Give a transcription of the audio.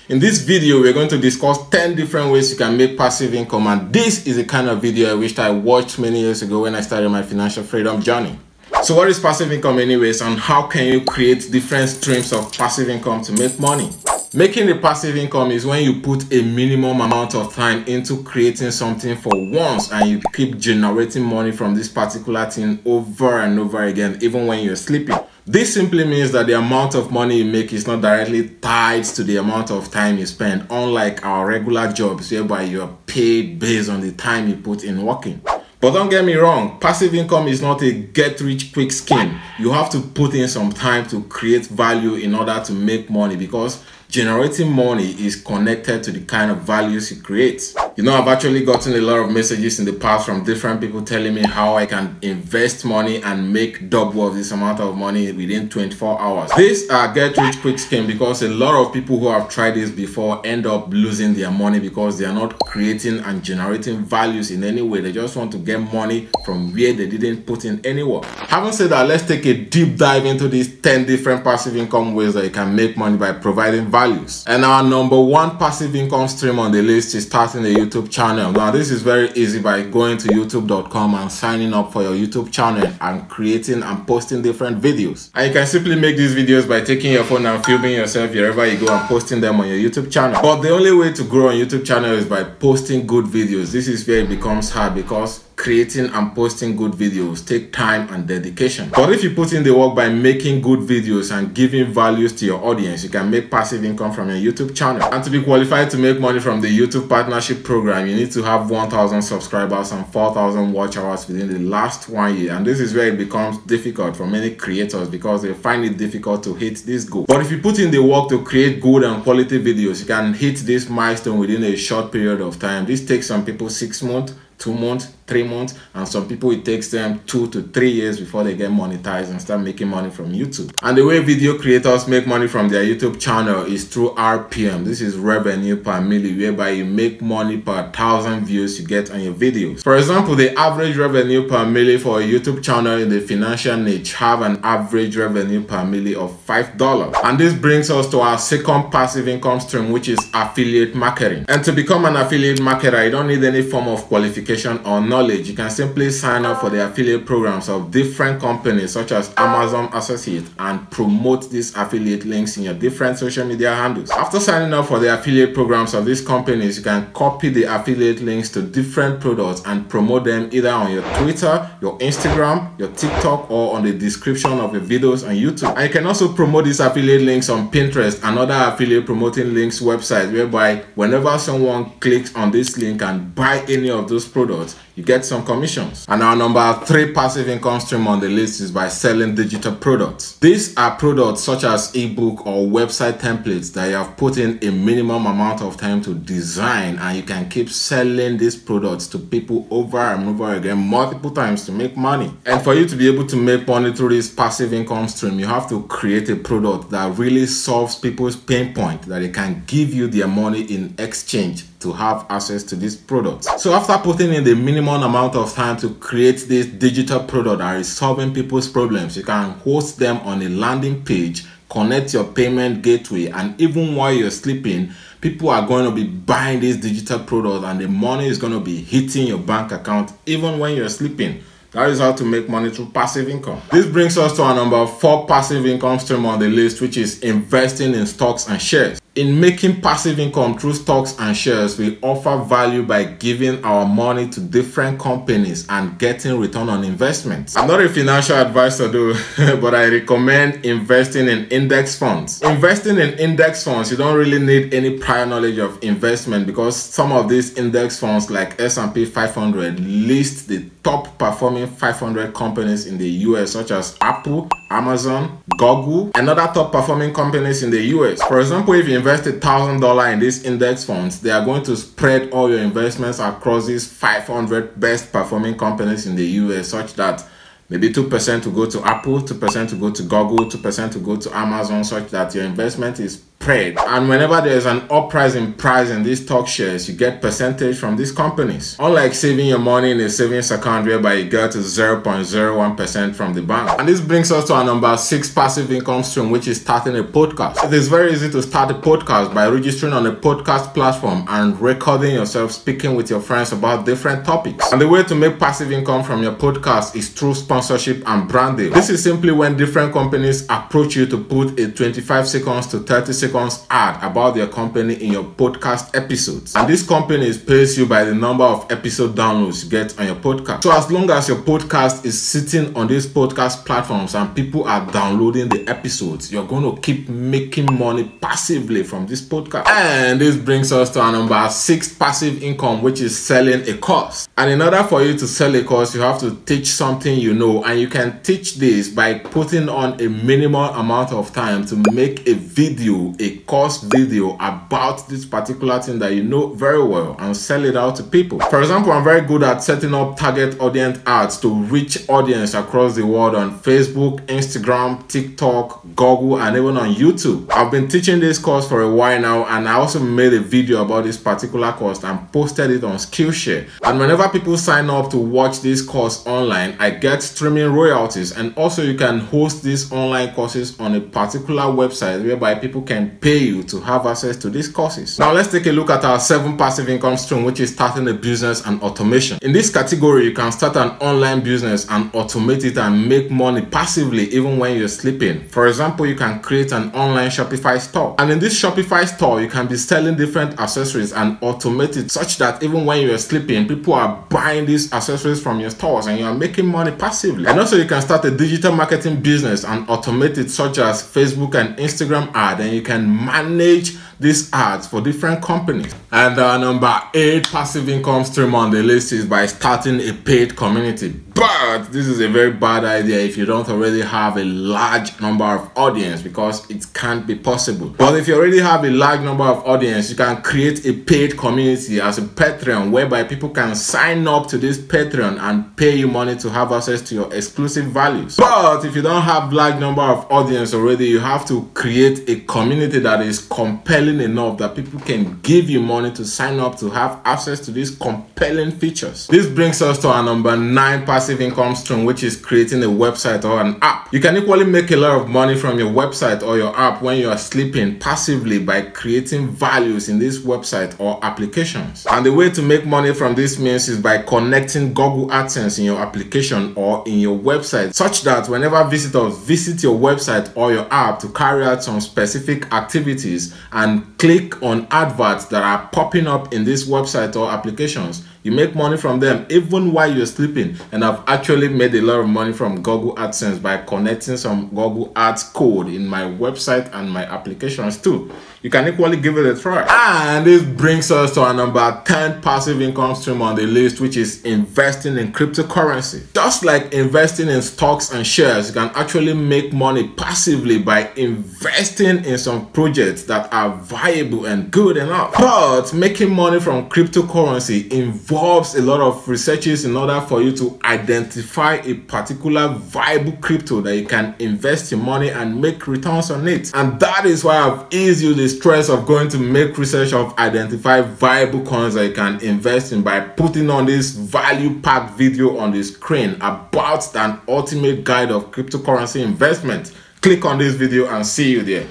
In this video, we're going to discuss 10 different ways you can make passive income, and this is the kind of video I wished I watched many years ago when I started my financial freedom journey. So what is passive income anyways, and how can you create different streams of passive income to make money? Making the passive income is when you put a minimum amount of time into creating something for once and you keep generating money from this particular thing over and over again, even when you're sleeping. This simply means that the amount of money you make is not directly tied to the amount of time you spend, unlike our regular jobs whereby you're paid based on the time you put in working. But don't get me wrong, passive income is not a get-rich-quick scheme. You have to put in some time to create value in order to make money, because generating money is connected to the kind of values you create. You know, I've actually gotten a lot of messages in the past from different people telling me how I can invest money and make double of this amount of money within 24 hours. This are get-rich-quick scheme because a lot of people who have tried this before end up losing their money because they are not creating and generating values in any way. They just want to get money from where they didn't put in any work. Having said that, let's take a deep dive into these 10 different passive income ways that you can make money by providing values. And our number one passive income stream on the list is starting a YouTube channel. Now this is very easy by going to youtube.com and signing up for your YouTube channel and creating and posting different videos. And you can simply make these videos by taking your phone and filming yourself wherever you go and posting them on your YouTube channel. But the only way to grow on YouTube channel is by posting good videos. This is where it becomes hard because creating and posting good videos take time and dedication. But if you put in the work by making good videos and giving values to your audience, you can make passive income from your YouTube channel. And to be qualified to make money from the YouTube partnership program, you need to have 1,000 subscribers and 4,000 watch hours within the last 1 year. And this is where it becomes difficult for many creators because they find it difficult to hit this goal. But if you put in the work to create good and quality videos, you can hit this milestone within a short period of time. This takes some people 6 months, 2 months, 3 months, and some people it takes them 2 to 3 years before they get monetized and start making money from YouTube. And the way video creators make money from their YouTube channel is through RPM. This is revenue per milli, whereby you make money per 1,000 views you get on your videos. For example, the average revenue per milli for a YouTube channel in the financial niche have an average revenue per milli of $5. And this brings us to our second passive income stream, which is affiliate marketing. And to become an affiliate marketer, you don't need any form of qualification or knowledge. You can simply sign up for the affiliate programs of different companies such as Amazon Associates and promote these affiliate links in your different social media handles. After signing up for the affiliate programs of these companies, you can copy the affiliate links to different products and promote them either on your Twitter, your Instagram, your TikTok, or on the description of your videos on YouTube. And you can also promote these affiliate links on Pinterest and other affiliate promoting links websites, whereby whenever someone clicks on this link and buy any of those products, you get some commissions. And our number 3 passive income stream on the list is by selling digital products. These are products such as ebook or website templates that you have put in a minimum amount of time to design, and you can keep selling these products to people over and over again multiple times to make money. And for you to be able to make money through this passive income stream, you have to create a product that really solves people's pain point, that they can give you their money in exchange to have access to this product. So after putting in the minimum amount of time to create this digital product that is solving people's problems, you can host them on a landing page, connect your payment gateway, and even while you're sleeping, people are going to be buying this digital product and the money is going to be hitting your bank account even when you're sleeping. That is how to make money through passive income. This brings us to our number 4 passive income stream on the list, which is investing in stocks and shares. In making passive income through stocks and shares, we offer value by giving our money to different companies and getting return on investments. I'm not a financial advisor though, but I recommend investing in index funds. Investing in index funds, you don't really need any prior knowledge of investment, because some of these index funds like S&P 500 list the top performing 500 companies in the US, such as Apple, Amazon, Google, and other top performing companies in the US. For example, if you invest $1,000 in these index funds, they are going to spread all your investments across these 500 best performing companies in the US, such that maybe 2% to go to Apple, 2% to go to Google, 2% to go to Amazon, such that your investment is spread. And whenever there's an uprise in price in these stock shares, you get percentage from these companies. Unlike saving your money in a savings account whereby you get 0.01% from the bank. And this brings us to our number 6 passive income stream, which is starting a podcast. It is very easy to start a podcast by registering on a podcast platform and recording yourself speaking with your friends about different topics. And the way to make passive income from your podcast is through sponsorship and branding. This is simply when different companies approach you to put a 25 seconds to 30 seconds ad about their company in your podcast episodes. And this company pays you by the number of episode downloads you get on your podcast. So as long as your podcast is sitting on these podcast platforms and people are downloading the episodes, you're going to keep making money passively from this podcast. And this brings us to our number 6th passive income, which is selling a course. And in order for you to sell a course, you have to teach something you know, and you can teach this by putting on a minimal amount of time to make a video, a course video about this particular thing that you know very well and sell it out to people. For example, I'm very good at setting up target audience ads to reach audience across the world on Facebook, Instagram, TikTok, Google, and even on YouTube. I've been teaching this course for a while now, and I also made a video about this particular course and posted it on Skillshare. And whenever people sign up to watch this course online, I get streaming royalties. And also you can host these online courses on a particular website whereby people can pay you to have access to these courses. Now let's take a look at our 7th passive income stream, which is starting a business and automation. In this category, you can start an online business and automate it and make money passively even when you're sleeping. For example, you can create an online Shopify store. And in this Shopify store, you can be selling different accessories and automate it such that even when you're sleeping, people are buying these accessories from your stores and you are making money passively. And also you can start a digital marketing business and automate it such as Facebook and Instagram ad, and you can manage these ads for different companies. And our number 8 passive income stream on the list is by starting a paid community. But this is a very bad idea if you don't already have a large number of audience, because it can't be possible. But if you already have a large number of audience, you can create a paid community as a Patreon whereby people can sign up to this Patreon and pay you money to have access to your exclusive values. But if you don't have large number of audience already, you have to create a community that is compelling enough that people can give you money to sign up to have access to these compelling features. This brings us to our number 9 passive income stream, which is creating a website or an app. You can equally make a lot of money from your website or your app when you are sleeping passively by creating values in this website or applications. And the way to make money from this means is by connecting Google AdSense in your application or in your website, such that whenever visitors visit your website or your app to carry out some specific activities and click on adverts that are popping up in this website or applications, you make money from them even while you're sleeping. And I've actually made a lot of money from Google AdSense by connecting some Google Ads code in my website and my applications too. You can equally give it a try. And this brings us to our number 10 passive income stream on the list, which is investing in cryptocurrency. Just like investing in stocks and shares, you can actually make money passively by investing in some projects that are viable and good enough. But making money from cryptocurrency involves a lot of researches in order for you to identify a particular viable crypto that you can invest your money and make returns on it. And that is why I've eased you the stress of going to make research of identify viable coins that you can invest in by putting on this value-packed video on the screen about an ultimate guide of cryptocurrency investment. Click on this video and see you there.